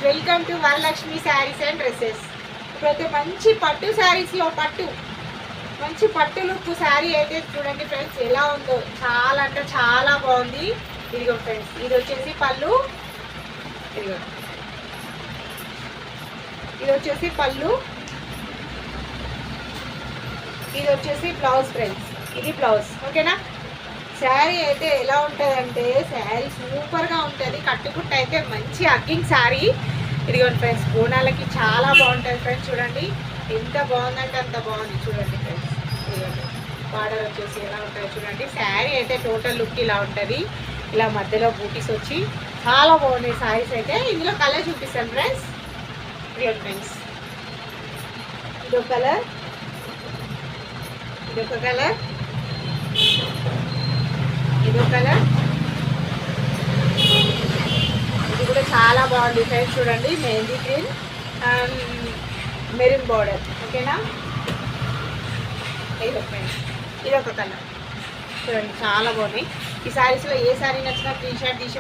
Welcome to Varalakshmi saris and dresses. ఇప్పుడైతే మంచి పట్టు శారీస్లో మంచి పట్టు లుక్ శారీ అయితే చూడండి ఫ్రెండ్స్ ఎలా ఉందో. చాలా అంటే చాలా బాగుంది. ఇదిగో ఫ్రెండ్స్, ఇది వచ్చేసి పళ్ళు, ఇదిగో ఇది వచ్చేసి పళ్ళు, ఇది వచ్చేసి బ్లౌజ్ ఫ్రెండ్స్. ఇది బ్లౌజ్, ఓకేనా. శారీ అయితే ఎలా ఉంటుందంటే శారీ సూపర్గా ఉంటుంది. కట్టుకుంటే అయితే మంచి అగ్గింగ్ శారీ. ఇదిగోండి ఫ్రెండ్స్, బోనాలకి చాలా బాగుంటుంది ఫ్రెండ్స్. చూడండి ఎంత బాగుందంటే అంత బాగుంది. చూడండి ఫ్రెండ్స్, ఇదిగోండి బార్డర్ వచ్చేసి ఎలా ఉంటుంది చూడండి. శారీ అయితే టోటల్ లుక్ ఇలా ఉంటుంది. ఇలా మధ్యలో బూటీస్ వచ్చి చాలా బాగున్నాయి శారీస్ అయితే. ఇందులో కలర్ చూపిస్తాను ఫ్రెండ్స్. ఇదిగోండి ఫ్రెండ్స్, ఇదొక కలర్, ఇదొక కలర్, ఇదొక కలర్, ఇది కూడా చాలా బాగుంది ఫ్రెండ్స్. చూడండి mehndi green and maroon border, ఓకేనా. ఇదో ఫ్రెండ్స్, ఇదొక కలర్ చూడండి చాలా బాగున్నాయి. ఈ శారీస్లో ఏ శారీ నచ్చినా స్క్రీన్ షాట్ తీసి